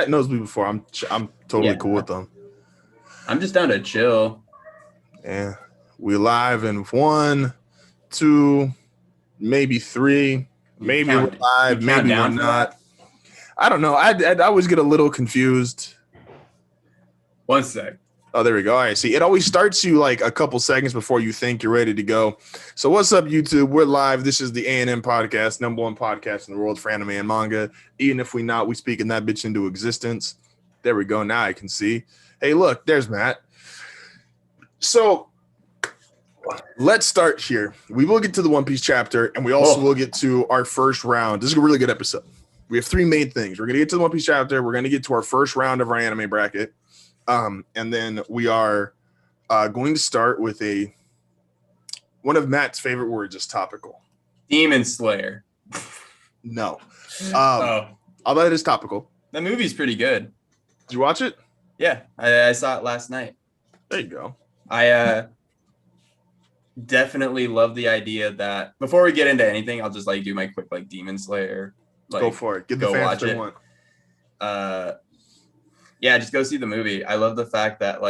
chat knows me before. I'm totally cool with them. I'm just down to chill. Yeah, we live in 1, 2, maybe 3. Maybe we're live, maybe we're not. I don't know. I always get a little confused. 1 sec. Oh, there we go. All right. See, it always starts you like a couple seconds before you think you're ready to go. So what's up, YouTube? We're live. This is the A&M podcast, #1 podcast in the world for anime and manga. Even if we not, we speaking that bitch into existence. There we go. Now I can see. Hey, look, there's Matt. So let's start here. We will get to the One Piece chapter, and we also will get to our first round. This is a really good episode. We have 3 main things. We're going to get to the One Piece chapter. We're going to get to our first round of our anime bracket. And then we are going to start with one of Matt's favorite words is topical. Demon Slayer. No. I'll bet it is topical. That movie's pretty good. Did you watch it? Yeah, I saw it last night. There you go. I definitely love the idea that before we get into anything, I'll just do my quick Demon Slayer. Go for it. Get the fans what they want. Yeah, just go see the movie. I love the fact that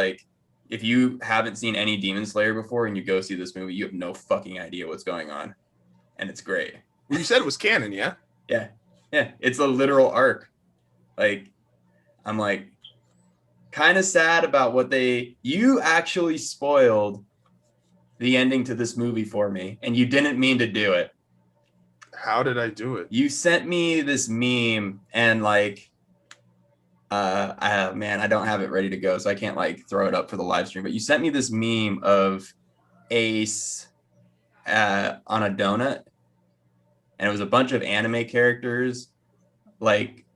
if you haven't seen any Demon Slayer before and you go see this movie, you have no fucking idea what's going on. And it's great. You said it was canon, yeah? Yeah. It's a literal arc. I'm kind of sad about you actually spoiled the ending to this movie for me, and you didn't mean to do it. How did I do it? You sent me this meme and man, I don't have it ready to go, so I can't throw it up for the live stream. But you sent me this meme of Ace on a donut, and it was a bunch of anime characters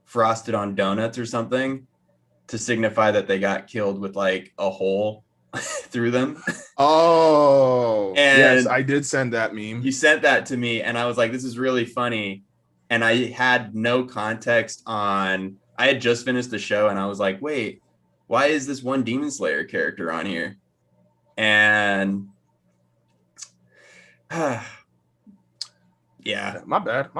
frosted on donuts or something to signify that they got killed with a hole through them. Oh, and yes, I did send that meme. You sent that to me, and I was like, this is really funny. And I had no context on. I had just finished the show and I was like, wait, why is this one Demon Slayer character on here? And yeah. My bad.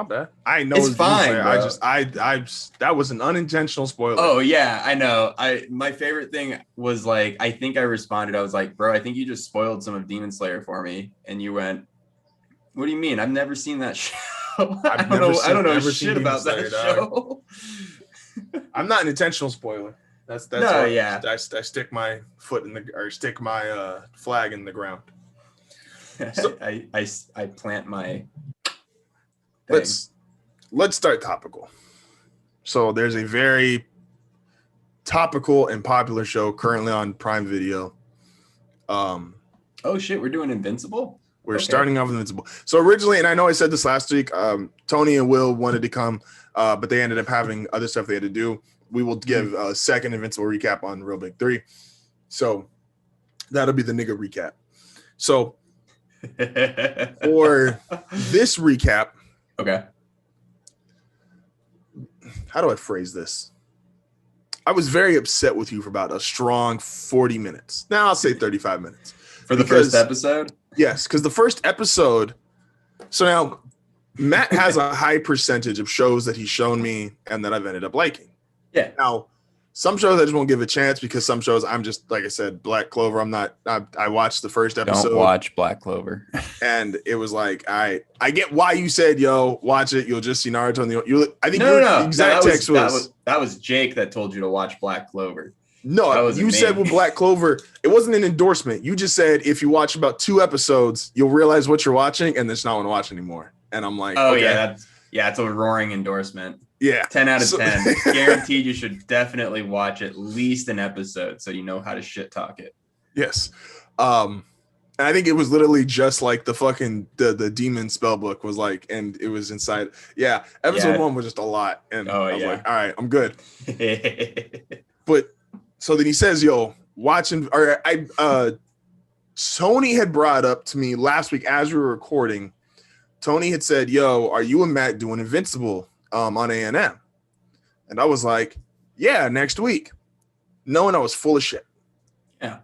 I know it's fine, bro. I that was an unintentional spoiler. Oh yeah, I know. My favorite thing was I think I responded. I was like, bro, I think you just spoiled some of Demon Slayer for me. And you went, what do you mean? I've never seen that show. I don't know shit about that show. I'm not an intentional spoiler. That's no, why yeah. I stick my foot stick my flag in the ground. So, I plant my thing. Let's start topical. So there's a very topical and popular show currently on Prime Video. Oh shit, we're doing Invincible? We're starting off with Invincible. So originally, and I know I said this last week, Tony and Will wanted to come, but they ended up having other stuff they had to do. We will give a second Invincible recap on Real Big 3. So that'll be the nigga recap. So for this recap, okay. How do I phrase this? I was very upset with you for about a strong 40 minutes. Now I'll say 35 minutes. For the first episode? Yes, because the first episode. So now Matt has a high percentage of shows that he's shown me and that I've ended up liking. Yeah. Now, some shows I just won't give a chance because some shows I'm just, like I said, Black Clover. I watched the first episode. Don't watch Black Clover. And it was I get why you said, yo, watch it. You'll just see Naruto. I think no. Exact text that was Jake that told you to watch Black Clover. No, you said with Black Clover, it wasn't an endorsement. You just said if you watch about 2 episodes, you'll realize what you're watching and it's not want to watch anymore. And I'm like, oh, okay. Yeah, it's a roaring endorsement. Yeah. 10 out of 10. Guaranteed you should definitely watch at least an episode so you know how to shit talk it. Yes. And I think it was literally just the fucking the demon spell book was and it was inside. Yeah. Episode 1 was just a lot. And I was like, all right, I'm good. But so then he says, yo, watching, or Tony had brought up to me last week as we were recording. Tony had said, yo, are you and Matt doing Invincible on A&M? And I was like, yeah, next week. Knowing I was full of shit. Yeah.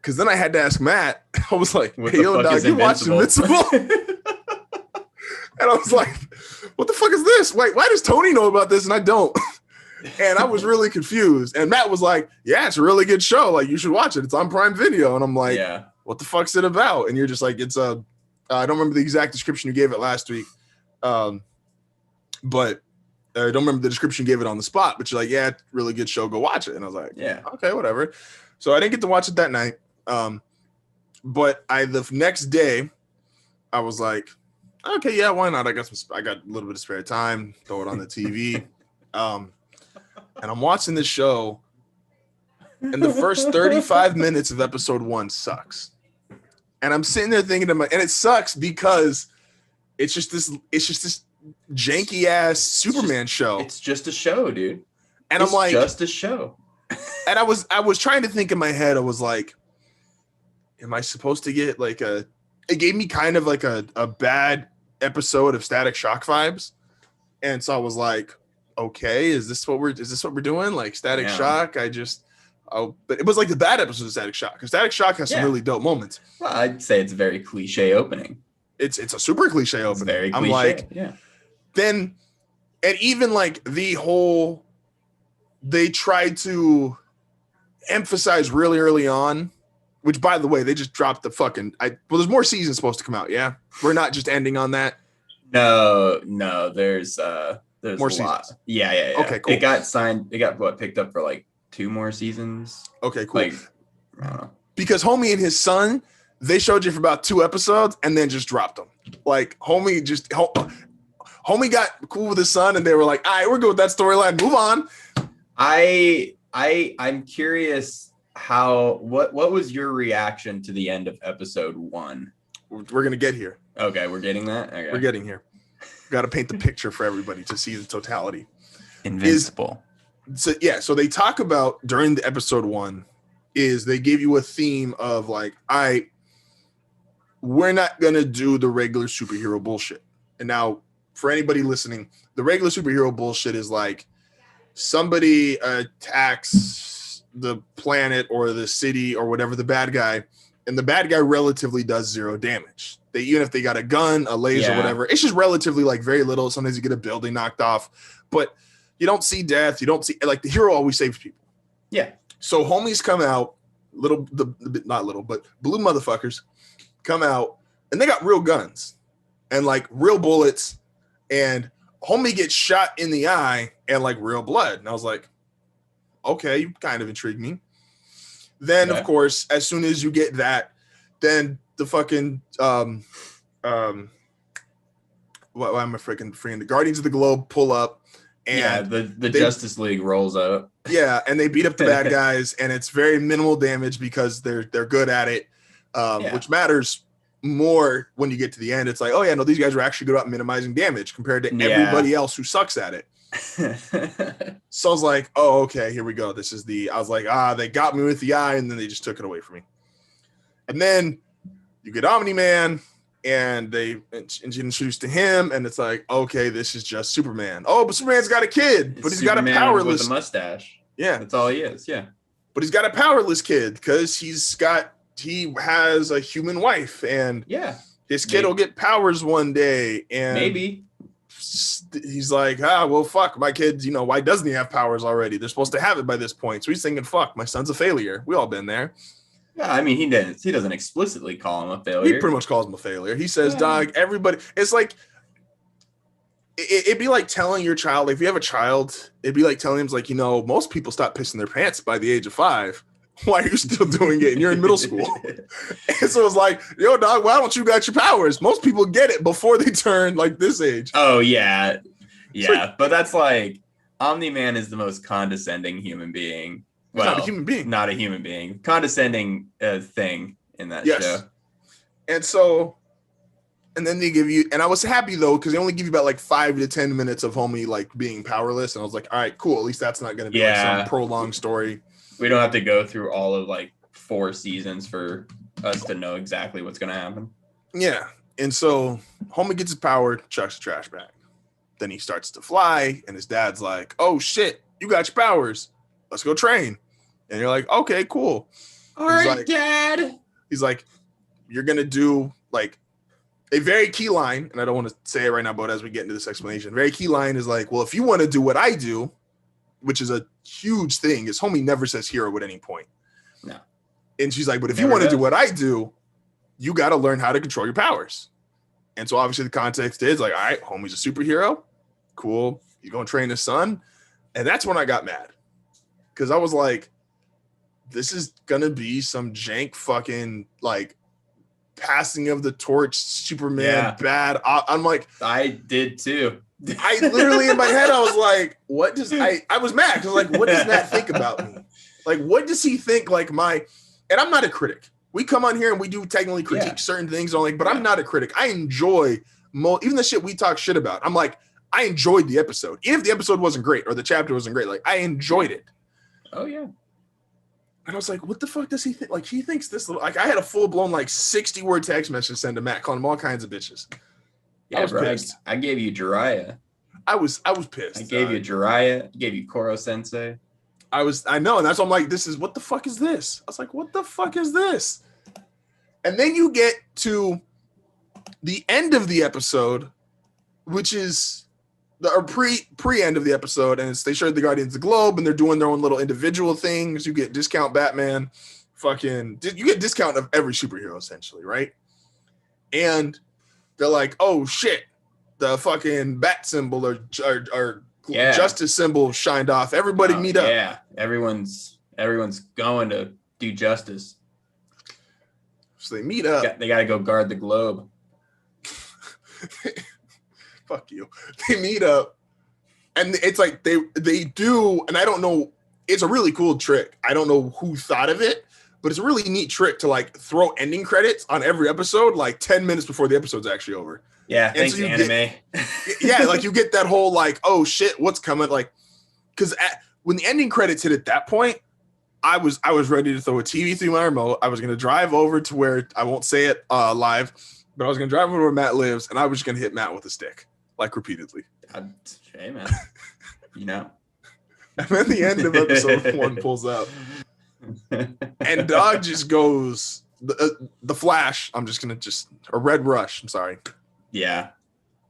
Because then I had to ask Matt. I was like, what hey, yo, dog, you watched Invincible? And I was like, what the fuck is this? Wait, why does Tony know about this and I don't? And I was really confused. And Matt was like, yeah, it's a really good show. Like, you should watch it. It's on Prime Video. And I'm like, Yeah. what the fuck's it about? And you're just like, it's a, I don't remember the exact description you gave it last week. But I don't remember the description you gave it on the spot, but you're like, yeah, really good show. Go watch it. And I was like, Yeah. okay, whatever. So I didn't get to watch it that night. But the next day I was like, okay, yeah, why not? I got a little bit of spare time, throw it on the TV. And I'm watching this show, and the first 35 minutes of episode 1 sucks. And I'm sitting there thinking to and it sucks because it's just this janky ass Superman show. It's just a show, dude. And I'm like, just a show. And I was trying to think in my head, I was like, am I supposed to get like it gave me kind of like a bad episode of Static Shock vibes. And so I was like, okay, is this what we're doing? Like Static Shock? But it was like the bad episode of Static Shock. Because Static Shock has some really dope moments. Well, I'd say it's a very cliche opening. It's a super cliche opening. Very cliche. I'm like, yeah. Then, and even like the whole, they tried to emphasize really early on, which by the way, they just dropped the fucking, well, there's more seasons supposed to come out. Yeah. We're not just ending on that. No, there's more a seasons. lot. Yeah. Okay, cool. It got picked up for like 2 more seasons. Okay, cool. Like, I don't know. Because Homie and his son, they showed you for about 2 episodes and then just dropped them. Like Homie got cool with his son and they were like, all right, we're good with that storyline. Move on. I'm curious what was your reaction to the end of episode 1? We're gonna get here. Okay, we're getting that. Okay. We're getting here. Got to paint the picture for everybody to see the totality. Invincible. So they talk about during the episode 1 is they give you a theme of like, all right, we're not gonna do the regular superhero bullshit. And now for anybody listening, the regular superhero bullshit is like somebody attacks the planet or the city or whatever, the bad guy, and the bad guy relatively does 0 damage. Even if they got a gun, a laser, whatever, it's just relatively like very little. Sometimes you get a building knocked off, but you don't see death. You don't see, like, the hero always saves people. Yeah. So homies come out, not little, but blue motherfuckers come out, and they got real guns and like real bullets, and homie gets shot in the eye and like real blood. And I was like, okay, you kind of intrigued me. Then of course, as soon as you get that, then the fucking why am I freaking the Guardians of the Globe pull up, and the Justice League rolls up. Yeah, and they beat up the bad guys, and it's very minimal damage because they're good at it, which matters more when you get to the end. It's like, oh yeah, no, these guys are actually good at minimizing damage compared to everybody else who sucks at it. So I was like, oh, okay, here we go. I was like, they got me with the eye, and then they just took it away from me. And then you get Omni-Man, and they introduced to him, and it's like, okay, this is just Superman. Oh, but Superman's got a kid, but he's Superman got a powerless with a mustache. Yeah, that's all he is. Yeah, but he's got a powerless kid because he has a human wife, and his kid will get powers one day, and maybe he's like, well, fuck, my kid, why doesn't he have powers already? They're supposed to have it by this point. So he's thinking, fuck, my son's a failure. We all been there. Yeah, I mean, he doesn't explicitly call him a failure. He pretty much calls him a failure. He says, dog, everybody, it's like, it'd be like telling your child, like, if you have a child, it'd be like telling him, like, most people stop pissing their pants by the age of 5. Why are you still doing it? And you're in middle school. And so it's like, yo, dog, why don't you got your powers? Most people get it before they turn like this age. Oh, yeah. Yeah. But that's like, Omni-Man is the most condescending human being. Well, not a human being. Not a human being. Condescending thing in that show. And then they give you, and I was happy though, because they only give you about like 5 to 10 minutes of homie like being powerless. And I was like, all right, cool. At least that's not going to be like some prolonged story. We don't have to go through all of like 4 seasons for us to know exactly what's going to happen. Yeah. And so homie gets his power, chucks the trash bag. Then he starts to fly, and his dad's like, oh shit, you got your powers. Let's go train. And you're like, okay, cool. All right, Dad. He's like, you're going to do like a very key line. And I don't want to say it right now, but as we get into this explanation, very key line is like, well, if you want to do what I do, which is a huge thing, is homie never says hero at any point. No. And she's like, but if Never you want to do does. what I do, you got to learn how to control your powers. And so obviously the context is like, all right, homie's a superhero. Cool. He's going to train his son. And that's when I got mad. Because I was like, this is going to be some jank fucking like passing of the torch, Superman bad. I'm like, I did too. I literally in my head, I was like, what does I was mad because like, what does Matt think about me? Like, what does he think? Like and I'm not a critic. We come on here and we do technically critique certain things, but I'm not a critic. I enjoy even the shit we talk shit about. I'm like, I enjoyed the episode, even if the episode wasn't great or the chapter wasn't great. Like, I enjoyed it. Oh yeah. And I was like, what the fuck does he think? Like, he thinks this little, like, I had a full blown, like, 60-word text message send to Matt, calling him all kinds of bitches. Yeah, I was pissed. I gave you Jiraiya. I was pissed. I gave you Jiraiya. I gave you Koro Sensei. I know. And that's why I'm like, what the fuck is this? I was like, what the fuck is this? And then you get to the end of the episode, which is pre end of the episode, and they showed the Guardians of the Globe, and they're doing their own little individual things. You get discount Batman, you get discount of every superhero essentially, right? And they're like, oh shit, the fucking bat symbol or justice symbol shined off. Everybody meet up. Yeah, everyone's going to do justice. So they meet up. They got to go guard the globe. Fuck you. They meet up, and it's like they do, and I don't know. It's a really cool trick. I don't know who thought of it, but it's a really neat trick to like throw ending credits on every episode, like 10 minutes before the episode's actually over. Yeah, and thanks, so anime. Yeah, like you get that whole like, oh shit, what's coming? Like, because when the ending credits hit at that point, I was ready to throw a TV through my remote. I was gonna drive over to where I won't say it live, but I was gonna drive over where Matt lives, and I was just gonna hit Matt with a stick, like repeatedly. Hey man, you know. And then the end of episode 1 pulls up, and dog just goes the Flash. I'm just gonna a Red Rush. I'm sorry. Yeah,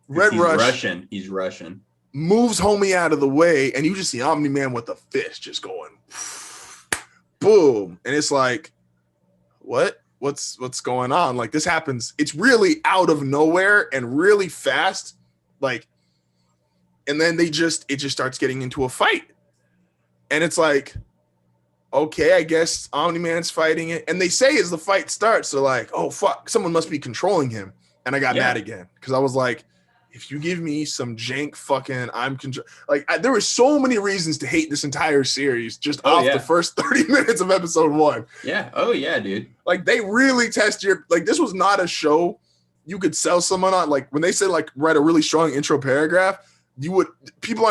Red Rush. He's Russian. Moves homie out of the way, and you just see Omni-Man with a fist just going boom, and it's like, what's going on? Like, this happens. It's really out of nowhere and really fast, like, and then it just starts getting into a fight, and it's like, okay, I guess Omni-Man's fighting it, and they say as the fight starts, they're like, oh fuck, someone must be controlling him, and I got mad again because I was like, if you give me some jank fucking, there were so many reasons to hate this entire series just off the first 30 minutes of episode 1. Yeah. Oh yeah, dude. Like, they really test this was not a show you could sell someone on. Like, when they said like write a really strong intro paragraph, people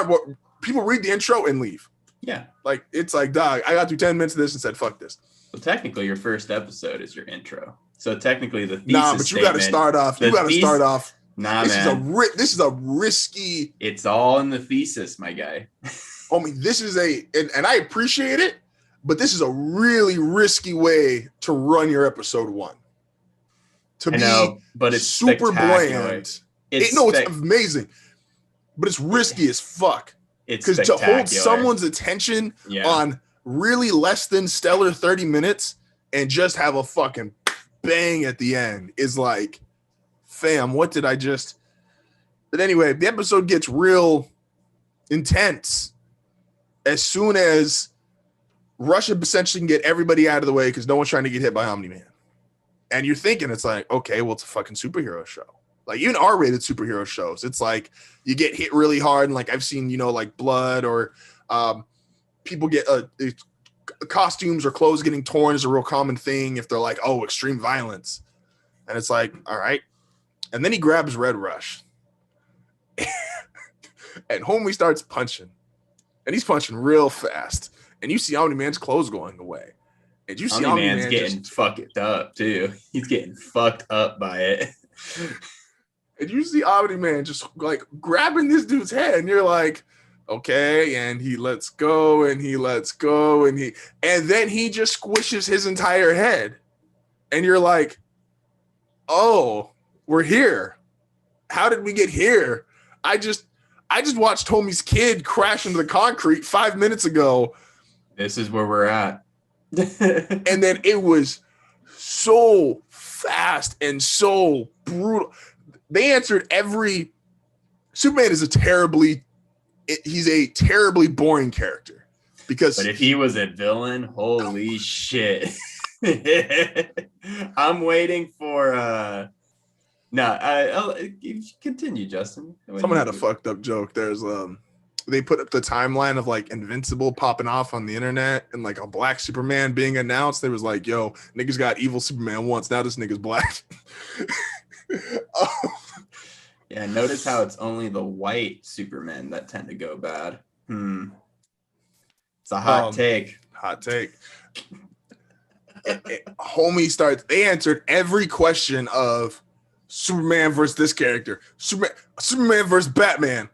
read the intro and leave. Yeah. Like, it's like, dog, I got through 10 minutes of this and said, fuck this. Well, technically your first episode is your intro. So technically the thesis but you got to start off. Nah, this man. This is a risky. It's all in the thesis, my guy. This is and I appreciate it, but this is a really risky way to run your episode 1. But it's super bland. It's amazing, but it's risky as fuck. Because to hold someone's attention on really less than stellar 30 minutes and just have a fucking bang at the end is like, fam, what did I just... But anyway, the episode gets real intense as soon as Russia essentially can get everybody out of the way because no one's trying to get hit by Omni-Man. And you're thinking, it's like, okay, well, it's a fucking superhero show. Like, even R-rated superhero shows, it's like you get hit really hard, and like I've seen, like blood or people get costumes or clothes getting torn is a real common thing if they're like, oh, extreme violence. And it's like, all right. And then he grabs Red Rush. And homie starts punching. And he's punching real fast. And you see Omni-Man's clothes going away. And you see Omni-Man's getting fucked up, too. He's getting fucked up by it. And you see Omni-Man just like grabbing this dude's head. And you're like, okay. And he lets go and he lets go. And then he just squishes his entire head. And you're like, oh, we're here. How did we get here? I I just watched homie's kid crash into the concrete 5 minutes ago. This is where we're at. And then it was so fast and so brutal. They answered every. Superman is he's a terribly boring character because. But if he was a villain, holy shit! I'm waiting for. I'll continue, Justin. Someone had a fucked up joke. There's they put up the timeline of like Invincible popping off on the internet and like a black Superman being announced. They was like, yo, niggas got evil Superman once. Now this nigga's black. Yeah, notice how it's only the white Supermen that tend to go bad. It's a hot take. Hot take. Homie starts. They answered every question of Superman versus this character. Superman versus Batman.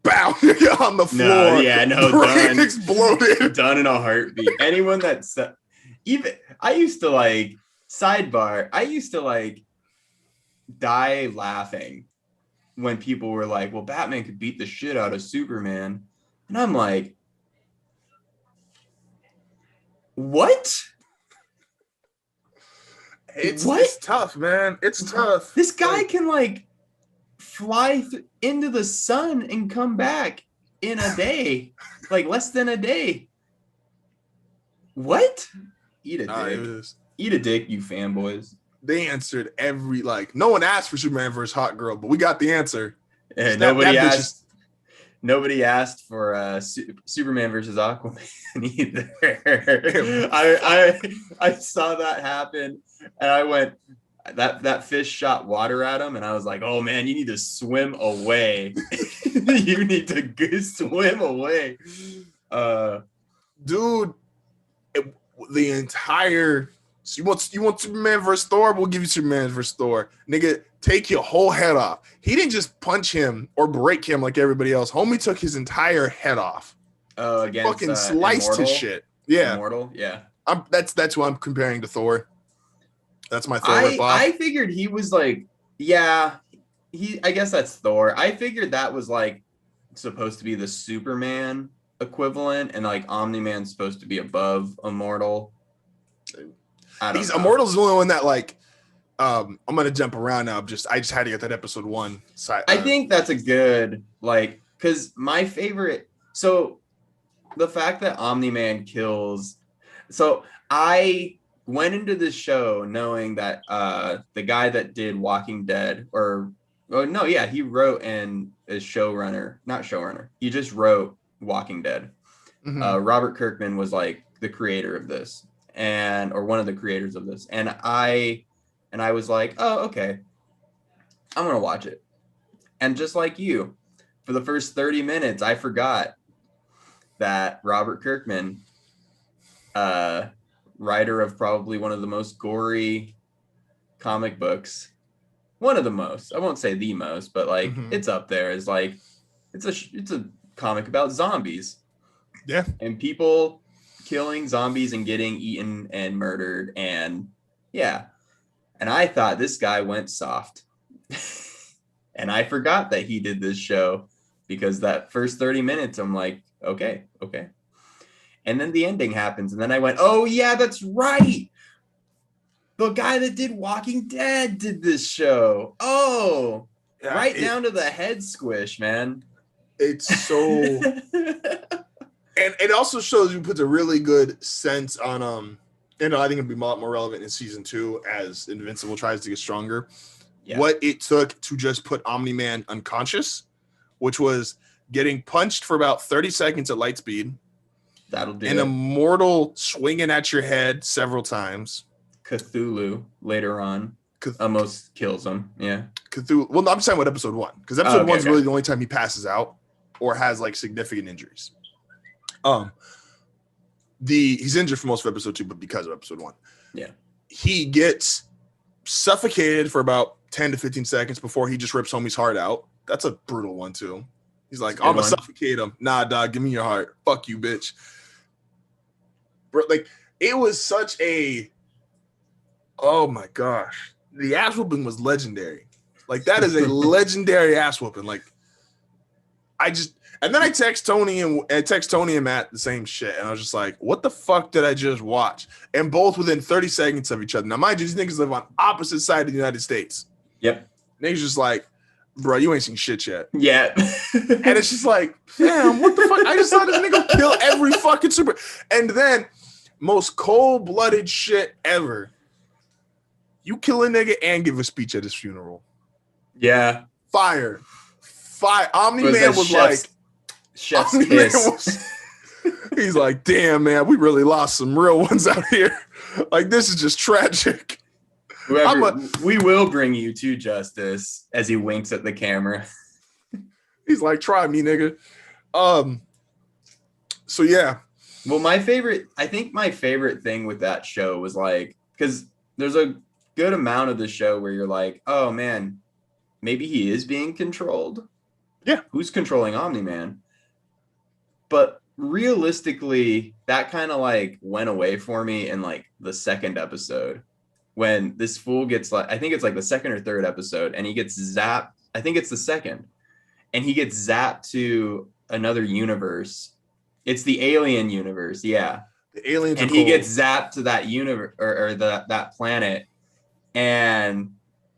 Bow on the floor. Done. Exploded. Done in a heartbeat. Anyone that's even I used to like sidebar. I used to like die laughing when people were like, well, Batman could beat the shit out of Superman. And I'm like, what? It's tough, man. It's tough. This guy can like fly into the sun and come back in a day, like less than a day. What? Eat a dick. Eat a dick, you fanboys. They answered every no one asked for Superman versus Hot Girl, but we got the answer. And nobody asked for Superman versus Aquaman either. I saw that happen, and I went, that fish shot water at him, and I was like, oh man, you need to swim away. You need to swim away. Dude, the entire. So you want Superman versus Thor? We'll give you Superman versus Thor. Nigga, take your whole head off. He didn't just punch him or break him like everybody else. Homie took his entire head off. Oh, against fucking sliced Immortal? his shit. Yeah. Immortal? Yeah. That's who I'm comparing to Thor. That's my Thor ripoff. I figured he was like, yeah, I guess that's Thor. I figured that was like supposed to be the Superman equivalent, and like Omni-Man's supposed to be above Immortal. Immortal's the only one that I'm gonna jump around now. I just had to get that episode 1. I think that's a good because my favorite. So the fact that Omni-Man kills. So I went into this show knowing that the guy that did Walking Dead, he wrote and is showrunner, not showrunner. He just wrote Walking Dead. Mm-hmm. Robert Kirkman was like the creator of this. Or one of the creators of this. And I was like, oh, okay, I'm going to watch it. And just like you, for the first 30 minutes, I forgot that Robert Kirkman, writer of probably one of the most gory comic books, one of the most, I won't say the most, but It's up there as it's a comic about zombies. Yeah. And people killing zombies and getting eaten and murdered, and I thought this guy went soft. And I forgot that he did this show because that first 30 minutes I'm like, okay, and then the ending happens, and then I went, oh yeah, that's right, the guy that did Walking Dead did this show. Down to the head squish, man. It's so And it also shows you puts a really good sense on I think it'd be a lot more relevant in season 2 as Invincible tries to get stronger. Yeah. What it took to just put Omni-Man unconscious, which was getting punched for about 30 seconds at light speed. That'll do. And Immortal swinging at your head several times. Cthulhu later on almost kills him. Yeah. Cthulhu. Well, no, I'm just talking about episode 1 because episode 1 is really the only time he passes out or has significant injuries. He's injured for most of episode 2, but because of episode 1. Yeah. He gets suffocated for about 10 to 15 seconds before he just rips homie's heart out. That's a brutal one too. He's like, I'm gonna suffocate him. Nah, dog, give me your heart. Fuck you, bitch. Bro, it was such a, oh my gosh. The ass whooping was legendary. That is a legendary ass whooping. And then I text Tony and Matt the same shit, and I was just like, "What the fuck did I just watch?" And both within 30 seconds of each other. Now, mind you, these niggas live on opposite sides of the United States. Yep. Niggas just like, "Bro, you ain't seen shit yet." Yeah. And it's just like, damn, what the fuck? I just saw this nigga kill every fucking super. And then, most cold-blooded shit ever. You kill a nigga and give a speech at his funeral. Yeah. Fire. Omni-Man was like, chef's kiss. He's like, damn, man, we really lost some real ones out here. Like, this is just tragic. We will bring you to justice, as he winks at the camera. He's like, try me, nigga. So yeah. Well, I think my favorite thing with that show was like, because there's a good amount of the show where you're like, oh man, maybe he is being controlled. Yeah. Who's controlling Omni-Man? But realistically, that kind of like went away for me in like the second episode, when this fool gets like, I think it's like the second or third episode, and he gets zapped. I think it's the second, and he gets zapped to another universe. It's the alien universe. Yeah. The aliens and he gets zapped to that universe or that planet, and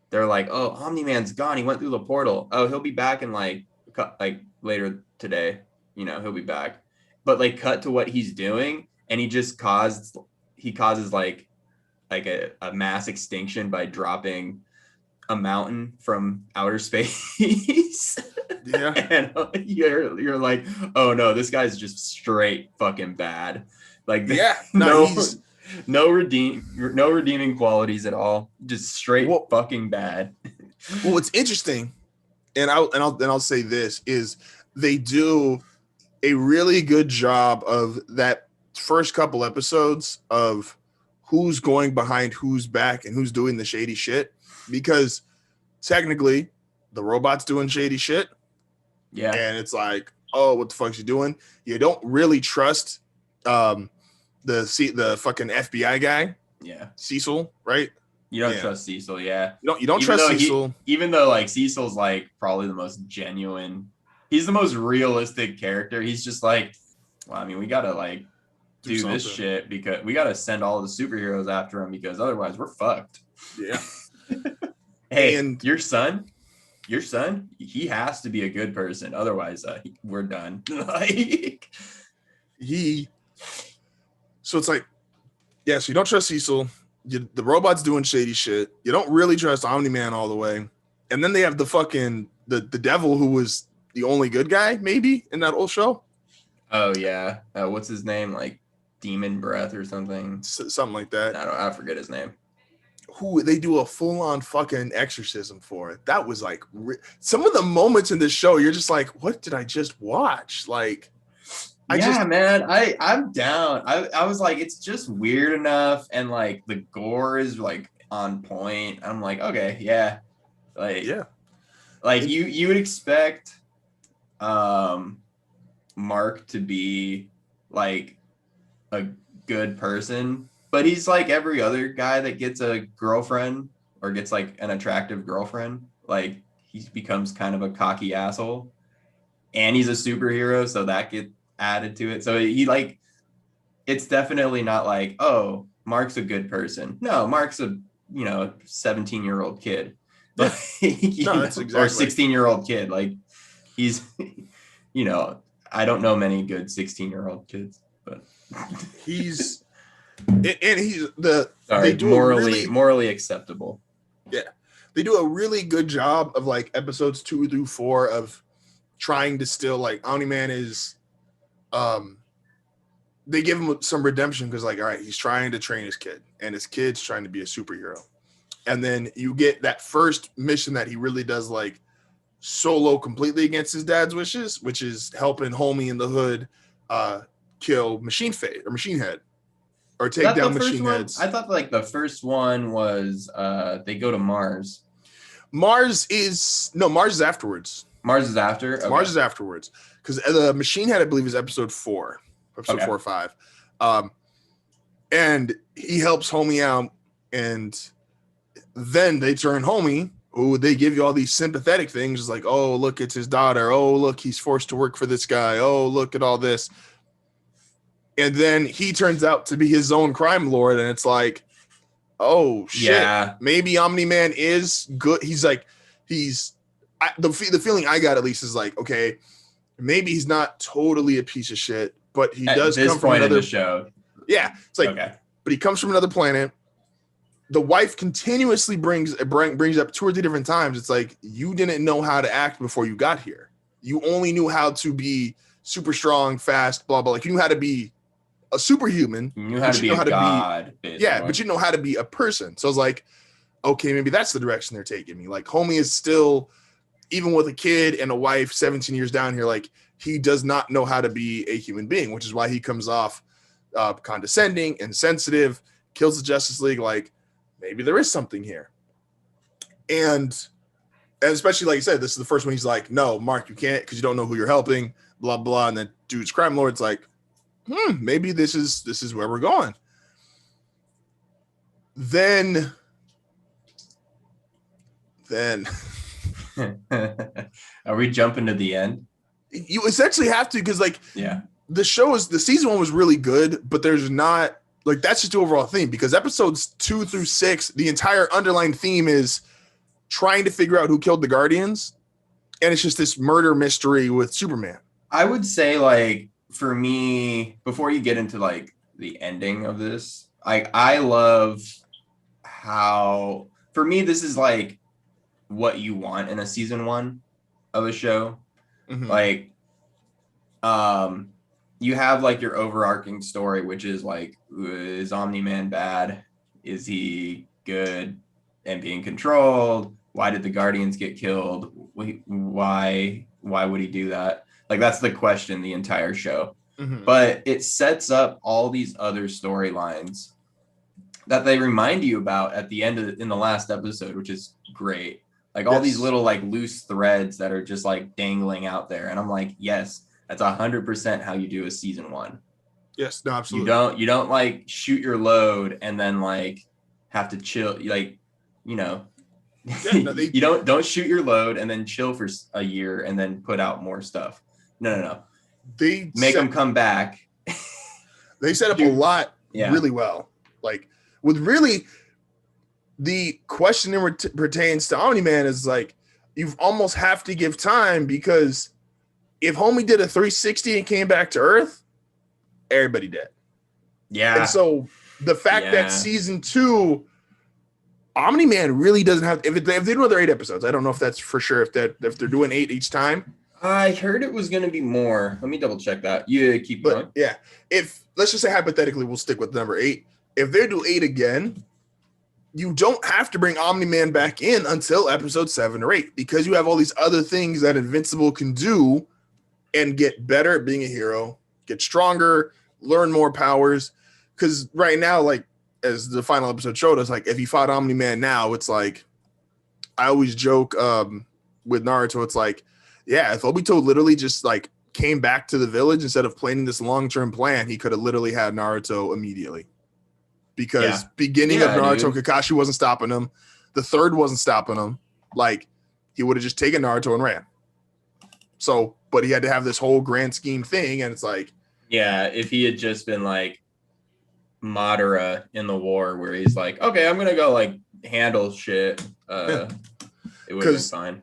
they're like, oh, Omni-Man's gone. He went through the portal. Oh, he'll be back in like later today. He'll be back. But like cut to what he's doing, and he causes like a mass extinction by dropping a mountain from outer space. Yeah. And you're like, oh no, this guy's just straight fucking bad. Like, yeah, no redeeming qualities at all. Just straight fucking bad. Well, what's interesting, and I'll say this, is they do a really good job of that first couple episodes of who's going behind who's back and who's doing the shady shit, because technically the robot's doing shady shit. Yeah. And it's like, oh, what the fuck's he doing? You don't really trust the fucking FBI guy. Yeah. Cecil, right? You don't trust Cecil, yeah. You don't trust Cecil. Even though like Cecil's like probably the most genuine, he's the most realistic character. He's just like, well, I mean, we gotta like do this shit because we gotta send all the superheroes after him, because otherwise we're fucked. Yeah. Hey, and your son, he has to be a good person. Otherwise, we're done. Like so it's like, yeah, so you don't trust Cecil. The robot's doing shady shit. You don't really trust Omni-Man all the way. And then they have the fucking the devil, who was the only good guy maybe in that old show. Oh yeah. What's his name? Like Demon Breath or something. Something like that. I forget his name. Who they do a full-on fucking exorcism for it. That was like some of the moments in this show, you're just like, what did I just watch? Like, man, I'm down. I was like, it's just weird enough, and like the gore is like on point. I'm like, okay, yeah, like yeah, like you would expect Mark to be like a good person, but he's like every other guy that gets a girlfriend or gets like an attractive girlfriend. Like, he becomes kind of a cocky asshole, and he's a superhero, so that gets added to it. So he like, it's definitely not like, oh, Mark's a good person. No, Mark's a 17-year-old kid. Yeah. No, that's exactly. Or 16-year-old kid. Like, he's I don't know many good 16-year-old kids, but he's morally acceptable. Yeah. They do a really good job of like episodes 2 through 4 of trying to still like Omni-Man is they give him some redemption, because like, all right, he's trying to train his kid, and his kid's trying to be a superhero. And then you get that first mission that he really does like solo completely against his dad's wishes, which is helping Homie in the Hood kill Machine Head, or take down Machine Heads. I thought like the first one was they go to Mars. Mars is afterwards. Mars is after? Okay. Mars is afterwards. Because the Machine Head, I believe, is episode 4 or 5. And he helps Homie out, and then they turn Homie, who they give you all these sympathetic things like, oh, look, it's his daughter. Oh, look, he's forced to work for this guy. Oh, look at all this. And then he turns out to be his own crime lord. And it's like, oh, shit. Yeah. Maybe Omni-Man is good. The feeling I got at least is like, okay, maybe he's not totally a piece of shit, but he does come from another show. Yeah. It's like, okay. But he comes from another planet. The wife continuously brings up 2 or 3 different times. It's like, you didn't know how to act before you got here. You only knew how to be super strong, fast, blah, blah. Like, you knew how to be a superhuman. You knew how to be a god. Yeah, but you know how to be a person. So I was like, okay, maybe that's the direction they're taking me. Like, homie is still, even with a kid and a wife 17 years down here, like, he does not know how to be a human being, which is why he comes off condescending, insensitive, kills the Justice League. Like, maybe there is something here. And especially, like you said, this is the first one he's like, no, Mark, you can't, because you don't know who you're helping, blah, blah. And then dude's crime lord's like, maybe this is where we're going. Then are we jumping to the end? You essentially have to, because like, yeah, the season 1 was really good, but there's not, like, that's just the overall theme, because episodes 2 through 6, the entire underlying theme is trying to figure out who killed the Guardians. And it's just this murder mystery with Superman. I would say, like, for me, before you get into like the ending of this, I love how, for me, this is like what you want in a season 1 of a show. Mm-hmm. Like, you have like your overarching story, which is like, is Omni-Man bad? Is he good and being controlled? Why did the Guardians get killed? Why would he do that? Like, that's the question the entire show. Mm-hmm. But it sets up all these other storylines that they remind you about at the end in the last episode, which is great. Like, all these little like loose threads that are just like dangling out there. And I'm like, yes, that's 100% how you do a season 1. Yes, no, absolutely. You don't like shoot your load and then like have to chill. Like, you know, you don't shoot your load and then chill for a year and then put out more stuff. No. They make them come back. They set up a lot really well. Like, with really the question that pertains to Omni-Man is like, you almost have to give time, because if homie did a 360 and came back to Earth, everybody dead. Yeah. And so the fact that season 2, Omni-Man really doesn't have, if they do another 8 episodes, I don't know if that's for sure, if they're doing 8 each time. I heard it was going to be more. Let me double check that. You keep going. Yeah. If, let's just say hypothetically, we'll stick with number 8. If they do 8 again, you don't have to bring Omni-Man back in until episode 7 or 8, because you have all these other things that Invincible can do and get better at being a hero, get stronger, learn more powers. Because right now, like, as the final episode showed us, like, if he fought Omni-Man now, it's like, I always joke with Naruto, it's like, yeah, if Obito literally just like came back to the village instead of planning this long-term plan, he could have literally had Naruto immediately. Because beginning of Naruto, Kakashi wasn't stopping him. The third wasn't stopping him. Like, he would have just taken Naruto and ran. So, but he had to have this whole grand scheme thing, and it's like, yeah, if he had just been like Madara in the war, where he's like, okay, I'm gonna go like handle shit, it would have been fine.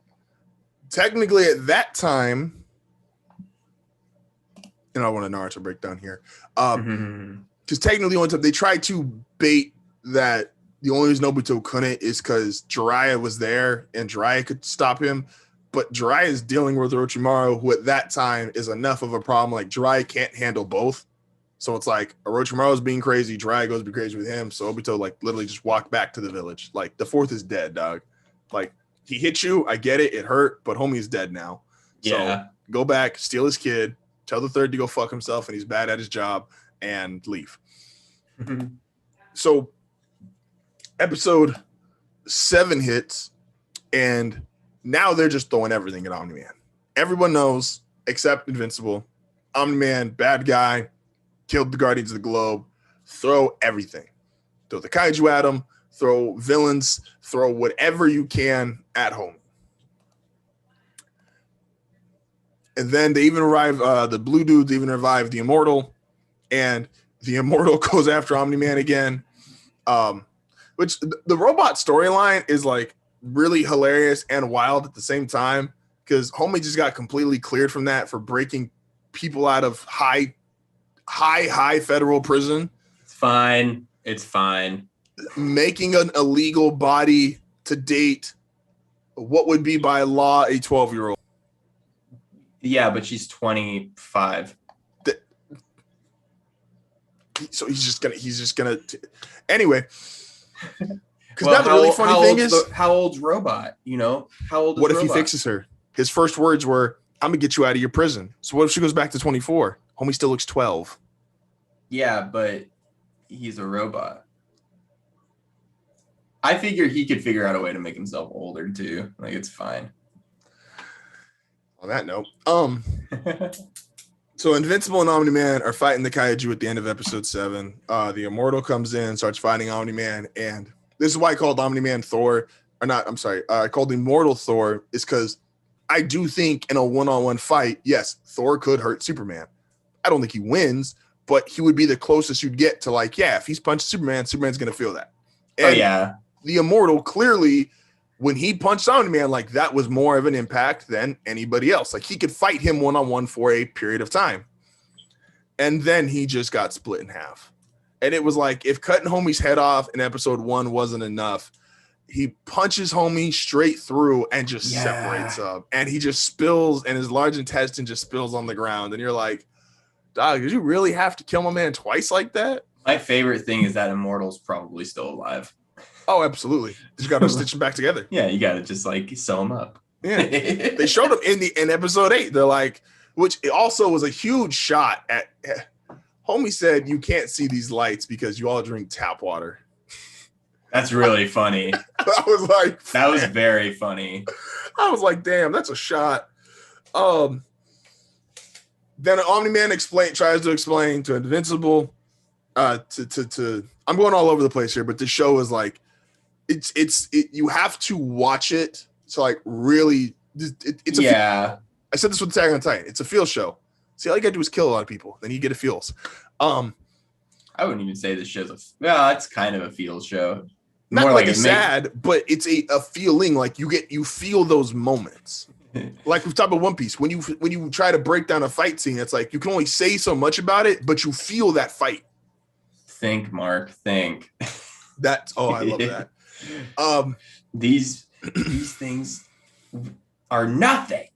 Technically, at that time, and I want a Naruto breakdown here. Because technically, the only time they tried to bait that the only reason Obito couldn't is because Jiraiya was there and Jiraiya could stop him. But Jiraiya is dealing with Orochimaru, who at that time is enough of a problem. Like, Jiraiya can't handle both. So it's like Orochimaru is being crazy. Jiraiya goes to be crazy with him. So Obito, like, literally just walked back to the village. Like, the fourth is dead, dog. Like, he hit you. I get it. It hurt. But homie is dead now. So go back, steal his kid, tell the third to go fuck himself, and he's bad at his job, and leave. So episode 7 hits, and now they're just throwing everything at Omni-Man. Everyone knows, except Invincible, Omni-Man, bad guy, killed the Guardians of the Globe. Throw everything. Throw the kaiju at him, throw villains, throw whatever you can at home. And then they even revive the blue dudes, even revive the Immortal, and the Immortal goes after Omni-Man again. Which the robot storyline is like really hilarious and wild at the same time, because homie just got completely cleared from that for breaking people out of high federal prison. It's fine. Making an illegal body to date what would be by law a 12-year-old. Yeah, but she's 25. So he's just gonna anyway. Because Well, now the really funny thing is, how old's Robot? You know, how old is what if Robot? he fixes her? His first words were, "I'm gonna get you out of your prison." So what if she goes back to 24? Homie still looks 12. Yeah, but he's a robot. I figured he could figure out a way to make himself older too. Like, it's fine. On that note, so Invincible and Omni-Man are fighting the Kaiju at the end of episode 7. The Immortal comes in, starts fighting Omni-Man, and this is why I called Omni-Man Thor, or not, I'm sorry, I called Immortal Thor, is because I do think in a one-on-one fight, yes, Thor could hurt Superman. I don't think he wins, but he would be the closest you'd get to, like, yeah, if he's punched Superman, Superman's going to feel that. And yeah. The Immortal, clearly, when he punched Omni-Man, like, that was more of an impact than anybody else. Like, he could fight him one-on-one for a period of time. And then he just got split in half. And it was like, if cutting homie's head off in episode 1 wasn't enough, he punches homie straight through and just separates up. And he just spills, and his large intestine just spills on the ground. And you're like, dog, did you really have to kill my man twice like that? My favorite thing is that Immortal's probably still alive. Oh, absolutely. You got to stitch them back together. Yeah, you got to just like sew them up. Yeah. They showed him in episode 8. They're like, which also was a huge shot at homie said, you can't see these lights because you all drink tap water. That's really funny. I was like, that was very funny. I was like, damn, that's a shot. Then Omni-Man tries to explain to Invincible to I'm going all over the place here, but the show is like, you have to watch it to like really it's a I said this with Attack on Titan. It's a feel show. See, all you gotta do is kill a lot of people, then you get a feels. I wouldn't even say this show's it's kind of a feels show. Not more like a sad, but it's a feeling. Like you feel those moments. Like we've talked about One Piece. When you try to break down a fight scene, it's like you can only say so much about it, but you feel that fight. Think, Mark. Think. I love that. These things are nothing.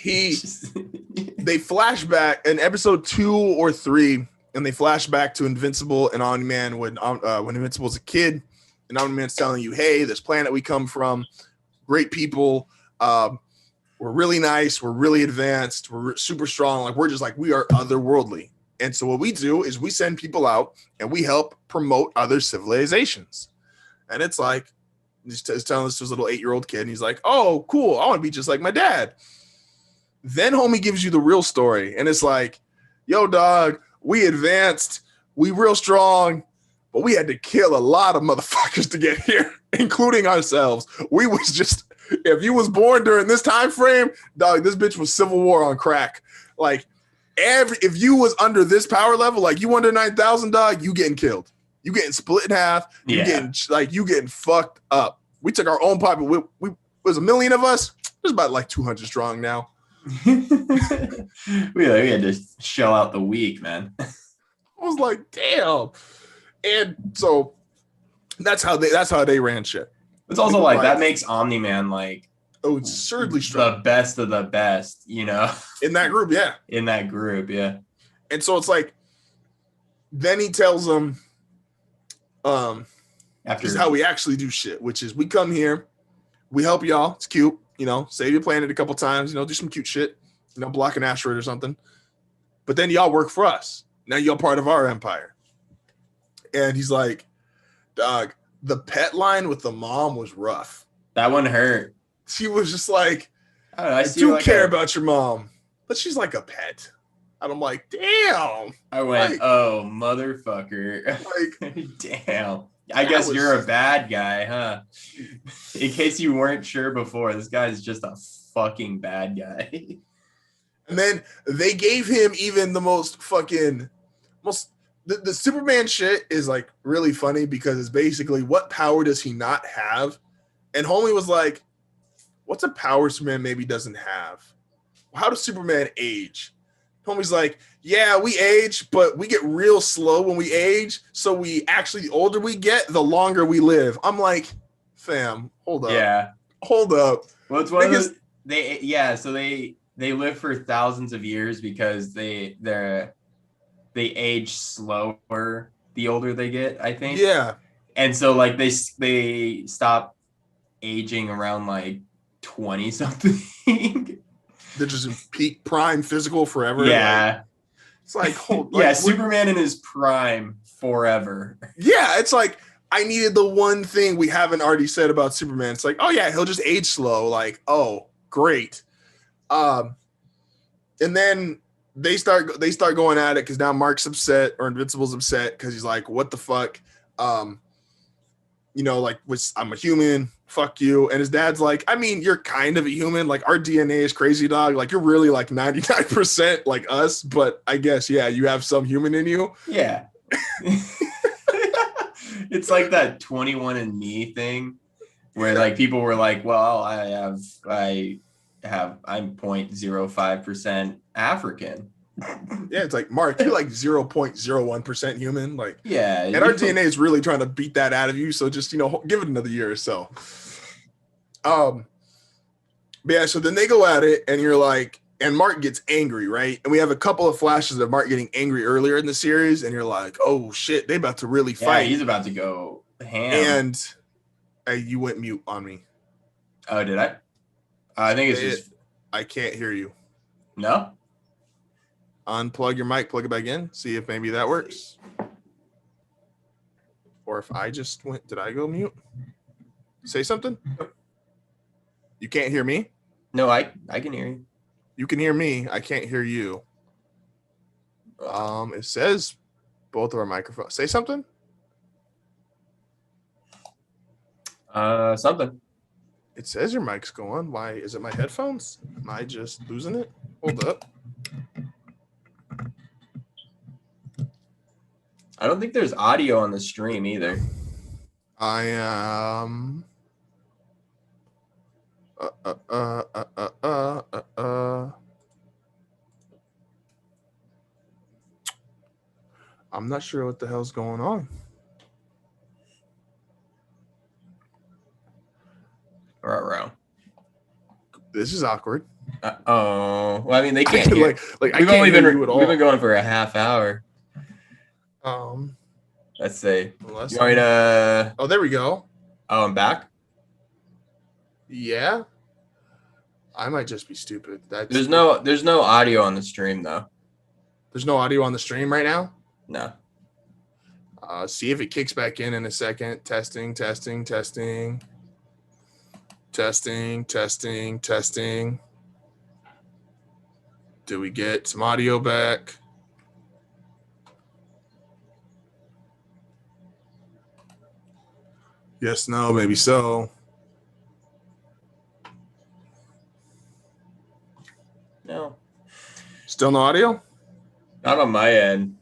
They flash back in episode 2 or 3, and they flash back to Invincible and Omni-Man when Invincible's a kid, and Omni-Man's telling you, hey, this planet we come from, great people, we're really nice, we're really advanced, we're super strong, like we're just like, we are otherworldly. And so what we do is we send people out and we help promote other civilizations. And it's like, he's telling this to his little 8-year-old kid, and he's like, oh, cool, I want to be just like my dad. Then homie gives you the real story, and it's like, yo, dog, we advanced, we real strong, but we had to kill a lot of motherfuckers to get here, including ourselves. We was just, if you was born during this time frame, dog, this bitch was Civil War on crack. Like, if you was under this power level, like you under 9,000, dog, you getting killed. You getting split in half. You getting fucked up. We took our own pop. We was a million of us. There's about like 200 strong now. we had to shell out the weak, man. I was like, damn. And so that's how they ran shit. It's also like that makes Omni-Man like absurdly strong, the best of the best, you know, in that group. Yeah. And so it's like, then he tells them, this is how we actually do shit, which is we come here, we help y'all. It's cute. You know, save your planet a couple times, you know, do some cute shit, you know, block an asteroid or something. But then y'all work for us. Now y'all part of our empire. And he's like, dog, the pet line with the mom was rough. That one hurt. She was just like, I do care about your mom, but she's like a pet. And I'm like, damn. I went, Like, oh, motherfucker. like Damn. I that guess was you're a bad guy, huh? In case you weren't sure before, this guy's just a fucking bad guy. And then they gave him even the most fucking most the Superman shit is like really funny because it's basically what power does he not have? And homie was like, what's a power Superman maybe doesn't have? How does Superman age? Homie's like, yeah, we age, but we get real slow when we age. So we actually, the older we get, the longer we live. I'm like, fam, hold up. Yeah. Hold up. Well, it's one of those, so they live for thousands of years because they age slower the older they get, I think. Yeah. And so like they stop aging around like 20 something. They're just in peak prime physical forever. Yeah. Like, it's like, hold yeah, Superman in his prime forever. Yeah, it's like I needed the one thing we haven't already said about Superman. It's like, oh yeah, he'll just age slow. Like, oh, great. And then they start going at it because now Mark's upset or Invincible's upset because he's like, what the fuck? Like, I'm a human. Fuck you. And his dad's like, I mean, you're kind of a human. Like, our DNA is crazy, dog. Like, you're really like 99% like us. But I guess, yeah, you have some human in you. Yeah. It's like that 21andMe thing where like people were like, well, I'm 0.05% African. Yeah, it's like, Mark, you're like 0.01% human. Like, yeah. And our DNA is really trying to beat that out of you. So just, give it another year or so. But yeah, so then they go at it and you're like, and Mark gets angry, right? And we have a couple of flashes of Mark getting angry earlier in the series. And you're like, oh shit, they about to really fight. Yeah, he's about to go ham. And you went mute on me. Oh, did I? I think it's just. I can't hear you. No? Unplug your mic, plug it back in, see if maybe that works. Or if I just went, did I go mute? Say something? You can't hear me? No, I can hear you. You can hear me. I can't hear you. It says both of our microphones. Say something? Something. It says your mic's going. Why? Is it my headphones? Am I just losing it? Hold up. I don't think there's audio on the stream either. I am. I'm not sure what the hell's going on. Right. This is awkward. Well, I mean, they can't hear. We've only been going for a half hour. Let's see. You want me to? Oh, there we go. Oh, I'm back. Yeah. I might just be stupid. There's no audio on the stream though. There's no audio on the stream right now? No. See if it kicks back in a second. Testing. Do we get some audio back? Yes, no, maybe so. No. Still no audio? Not on my end.